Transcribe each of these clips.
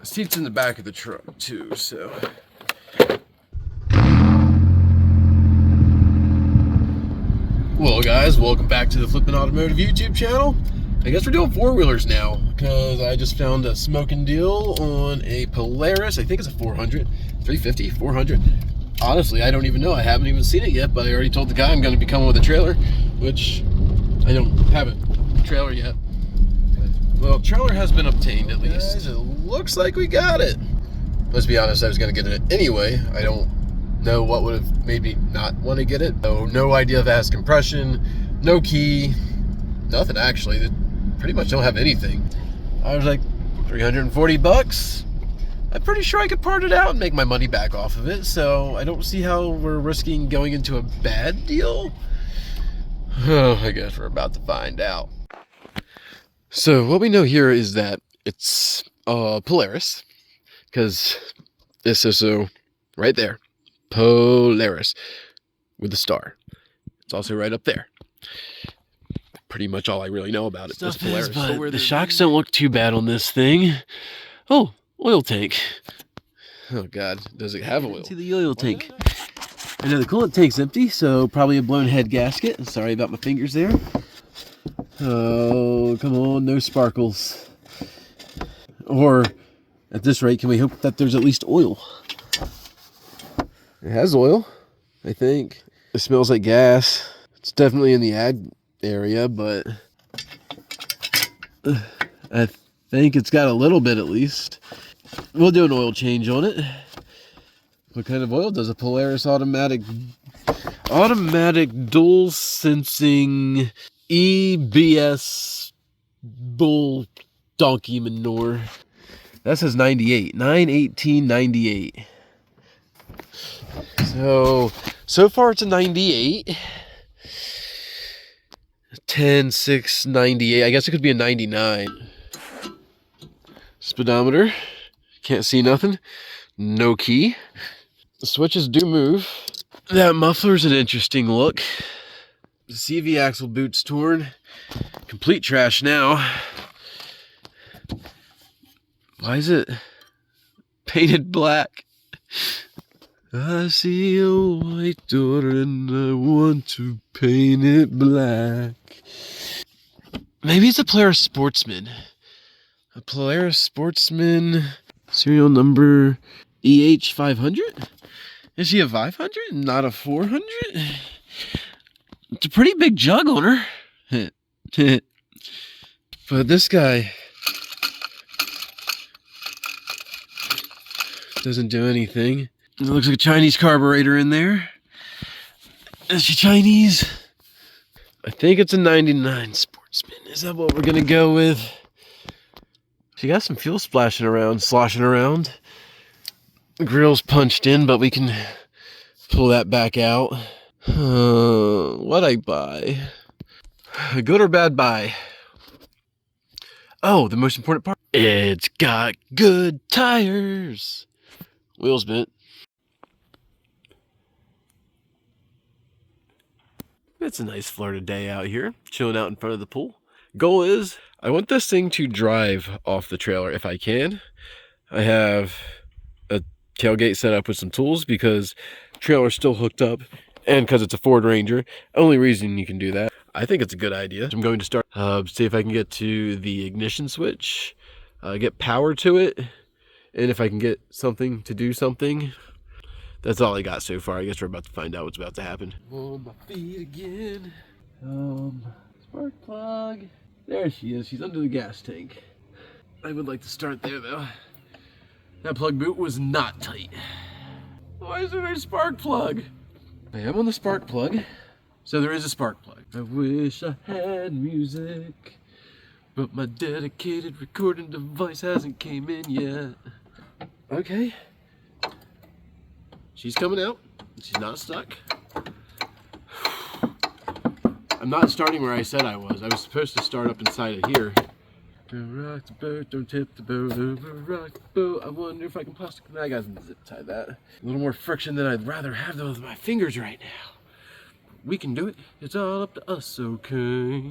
seat's in the back of the truck too, so. Well guys, welcome back to the Flippin Automotive YouTube channel. I guess we're doing four-wheelers now, because I just found a smoking deal on a Polaris. I think it's a 400, 350, 400. Honestly, I don't even know. I haven't even seen it yet, but I already told the guy I'm going to be coming with a trailer, which I don't have a trailer yet. Well, trailer has been obtained at least. Guys, it looks like we got it. Let's be honest, I was going to get it anyway. I don't know what would have made me not want to get it. So, no idea if it has compression, no key, nothing actually. They pretty much don't have anything. I was like, 340 bucks. I'm pretty sure I could part it out and make my money back off of it, so I don't see how we're risking going into a bad deal. Oh, I guess we're about to find out. So what we know here is that it's Polaris, because this is so right there, Polaris with a star. It's also right up there. Pretty much all I really know about it is Polaris. But the shocks don't look too bad on this thing. Oh, oil tank. Oh God, does it have oil? See the oil tank. I know the coolant tank's empty, so probably a blown head gasket. Sorry about my fingers there. Oh, come on, no sparkles. Or, at this rate, can we hope that there's at least oil? It has oil, I think. It smells like gas. It's definitely in the ag area, but I think it's got a little bit at least. We'll do an oil change on it. What kind of oil does a Polaris automatic dual sensing EBS bull donkey manure? That says 98, 9/18/98. So far it's a 98. 10/6/98. I guess it could be a 99. Speedometer. Can't see nothing. No key. The switches do move. That muffler's an interesting look. The CV axle boot's torn. Complete trash now. Why is it painted black? I see a white door and I want to paint it black. Maybe it's a Polaris Sportsman. A Polaris Sportsman serial number EH500? Is she a 500 and not a 400? It's a pretty big jug on her. But this guy doesn't do anything. It looks like a Chinese carburetor in there. Is she Chinese? I think it's a 99 Sportsman. Is that what we're gonna go with? She got some fuel sloshing around. The grill's punched in, but we can pull that back out. What'd I buy? A good or bad buy? Oh, the most important part. It's got good tires. Wheels bent. It's a nice Florida day out here, chilling out in front of the pool. Goal is, I want this thing to drive off the trailer if I can. I have a tailgate set up with some tools because trailer's still hooked up, and because it's a Ford Ranger. Only reason you can do that. I think it's a good idea. I'm going to start, see if I can get to the ignition switch, get power to it, and if I can get something to do something. That's all I got so far. I guess we're about to find out what's about to happen. On my feet again. Spark plug. There she is. She's under the gas tank. I would like to start there though. That plug boot was not tight. Why is there a spark plug? I am on the spark plug. So there is a spark plug. I wish I had music, but my dedicated recording device hasn't came in yet. Okay. She's coming out. She's not stuck. I'm not starting where I said I was. I was supposed to start up inside of here. Don't rock the boat, don't tip the boat, over rock the boat. I wonder if I can plastic. I got to zip tie that. A little more friction than I'd rather have though with my fingers right now. We can do it. It's all up to us, okay?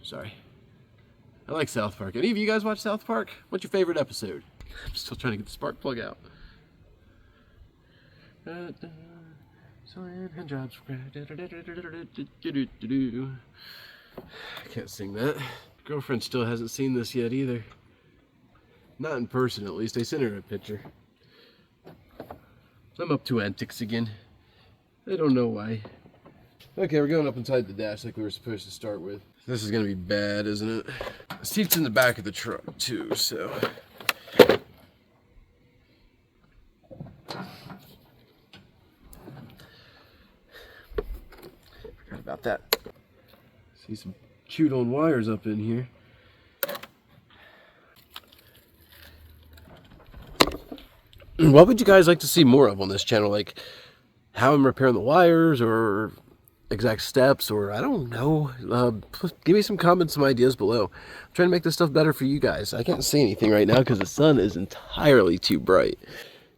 Sorry. I like South Park. Any of you guys watch South Park? What's your favorite episode? I'm still trying to get the spark plug out. I can't sing that. Girlfriend still hasn't seen this yet either. Not in person, at least. I sent her a picture. I'm up to antics again. I don't know why. Okay, we're going up inside the dash like we were supposed to start with. This is gonna be bad, isn't it? The seat's in the back of the truck too, so. Forgot about that. See some chewed on wires up in here. What would you guys like to see more of on this channel? Like how I'm repairing the wires, or exact steps, or I don't know. Give me some comments, some ideas below. I'm trying to make this stuff better for you guys. I can't see anything right now because the sun is entirely too bright.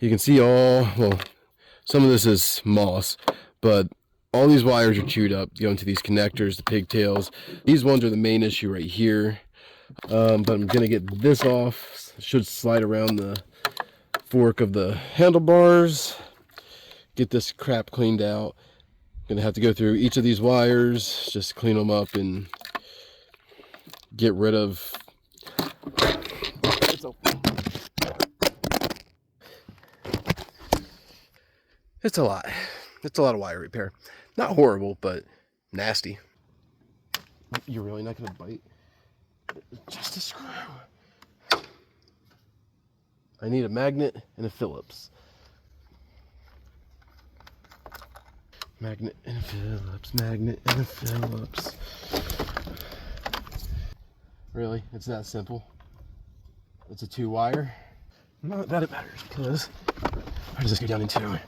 You can see well, some of this is moss, but all these wires are chewed up going to these connectors, the pigtails. These ones are the main issue right here. But I'm gonna get this off. It should slide around the fork of the handlebars. Get this crap cleaned out. I'm gonna have to go through each of these wires, just clean them up and get rid of. It's a lot. It's a lot of wire repair. Not horrible, but nasty. You're really not gonna bite? Just a screw. I need a magnet and a Phillips. Magnet and a Phillips, magnet and a Phillips. Really? It's that simple? It's a 2-wire? Not that it matters, because where does this go down into? I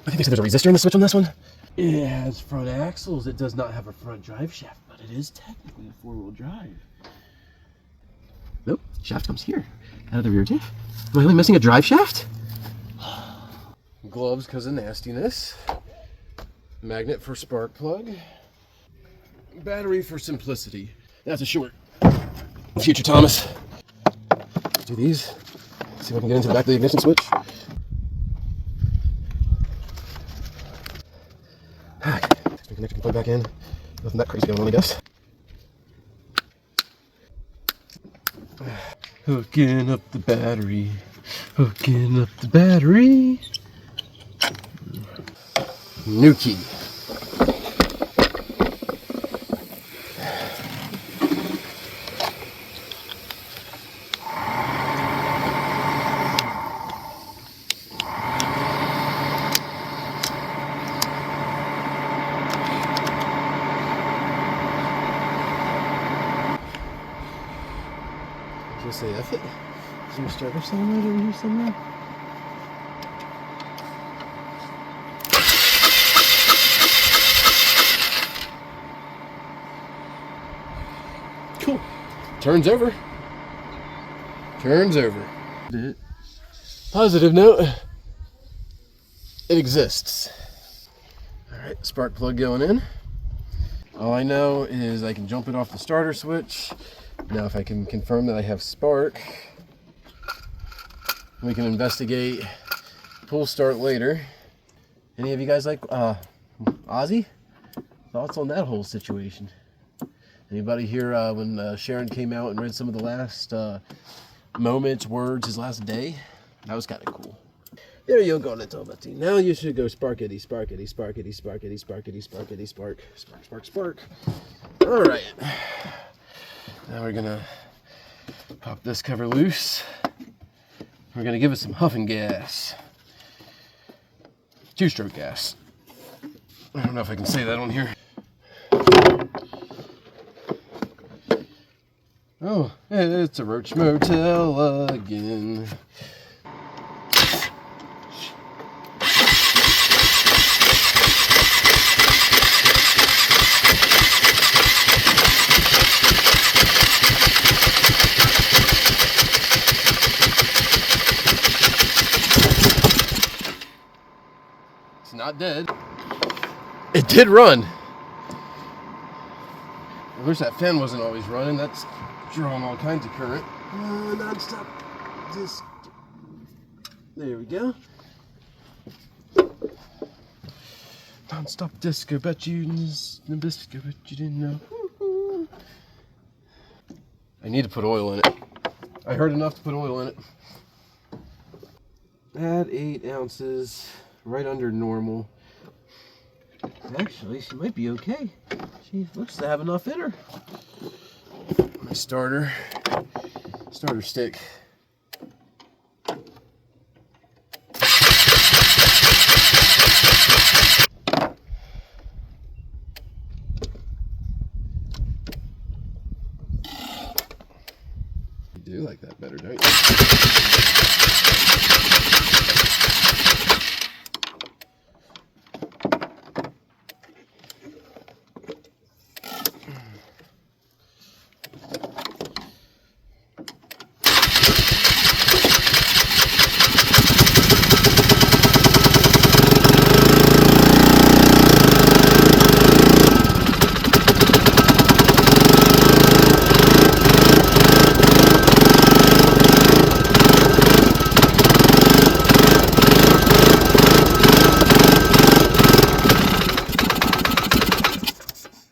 think they said there's a resistor in the switch on this one. It has front axles. It does not have a front drive shaft, but it is technically a 4-wheel drive. Nope, shaft comes here, out of the rear diff. Am I only missing a drive shaft? Gloves because of nastiness. Magnet for spark plug. Battery for simplicity. That's a short. Future Thomas. Do these. See if I can get into the back of the ignition switch. The connector can plug back in. Nothing that crazy going on, I guess. Hooking up the battery. Hooking up the battery. New key. Just say F it. Is there a starter somewhere over here somewhere? Cool. Turns over. Turns over. Positive note. It exists. Alright, spark plug going in. All I know is I can jump it off the starter switch. Now if I can confirm that I have spark, we can investigate pull start later. Any of you guys like Ozzy? Thoughts on that whole situation? Anybody here when Sharon came out and read some of the last moments, words, his last day? That was kind of cool. There you go, little buddy. Now you should go sparkity, sparkity, sparkity, sparkity, sparkity, sparkity, spark, spark, spark, spark. All right. Now we're gonna pop this cover loose. We're gonna give it some huffing gas. 2-stroke gas. I don't know if I can say that on here. Oh, it's a Roach Motel again. It's not dead. It did run. I wish that fan wasn't always running. That's drawing all kinds of current. Non-stop disc. There we go. Non-stop disco. Bet you didn't know. I need to put oil in it. I heard enough to put oil in it. Add 8 ounces, right under normal. Actually, she might be okay. She looks to have enough in her. My starter stick. You do like that better, don't you?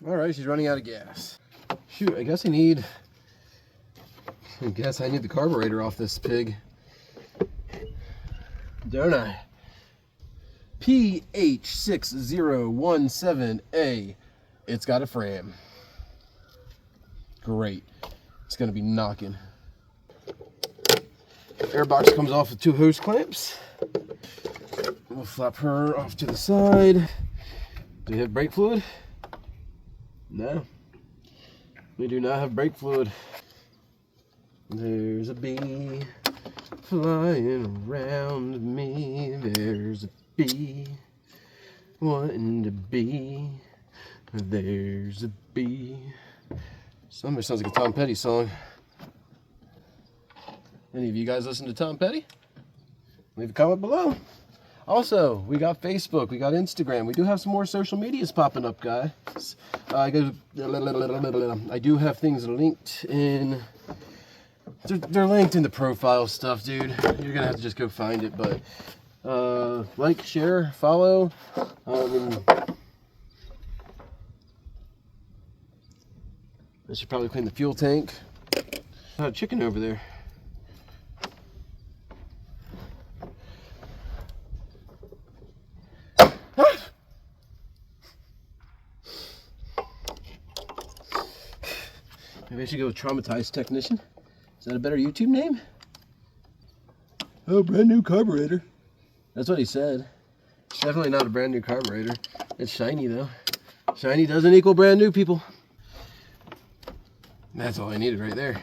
Alright, she's running out of gas. Shoot, I guess I need the carburetor off this pig. Don't I? PH6017A. It's got a frame. Great. It's going to be knocking. Airbox comes off with 2 hose clamps. We'll flap her off to the side. Do you have brake fluid? No. We do not have brake fluid. There's a bee flying around me. There's a bee wanting to be. There's a bee. Somebody sounds like a Tom Petty song. Any of you guys listen to Tom Petty? Leave a comment below. Also, we got Facebook, we got Instagram. We do have some more social medias popping up, guys. I do have things linked in. They're linked in the profile stuff, dude. You're gonna have to just go find it, but like, share, follow. I should probably clean the fuel tank. Got a chicken over there. Maybe I should go with Traumatized Technician. Is that a better YouTube name? Oh, brand new carburetor. That's what he said. It's definitely not a brand new carburetor. It's shiny though. Shiny doesn't equal brand new, people. That's all I needed right there.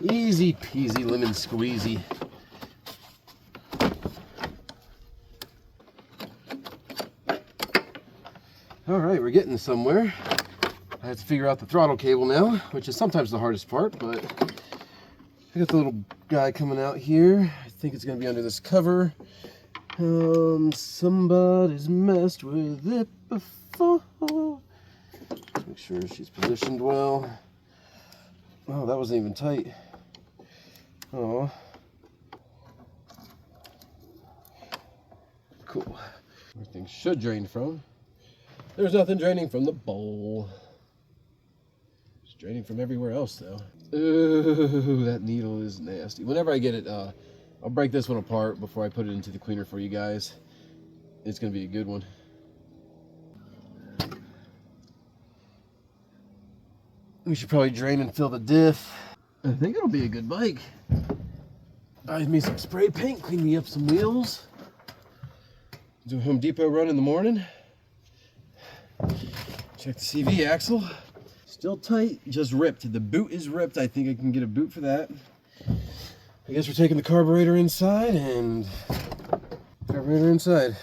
Easy peasy lemon squeezy. Alright, we're getting somewhere. I have to figure out the throttle cable now, which is sometimes the hardest part, but I got the little guy coming out here. I think it's going to be under this cover. Somebody's messed with it before. Let's make sure she's positioned well. Oh, that wasn't even tight. Oh. Cool. Everything should drain from. There's nothing draining from the bowl. It's draining from everywhere else, though. Ooh, that needle is nasty. Whenever I get it, I'll break this one apart before I put it into the cleaner for you guys. It's going to be a good one. We should probably drain and fill the diff. I think it'll be a good bike. Buy me some spray paint, clean me up some wheels. Do a Home Depot run in the morning. Check the CV axle. Still tight, just ripped. The boot is ripped. I think I can get a boot for that. I guess we're taking the carburetor inside and carburetor inside.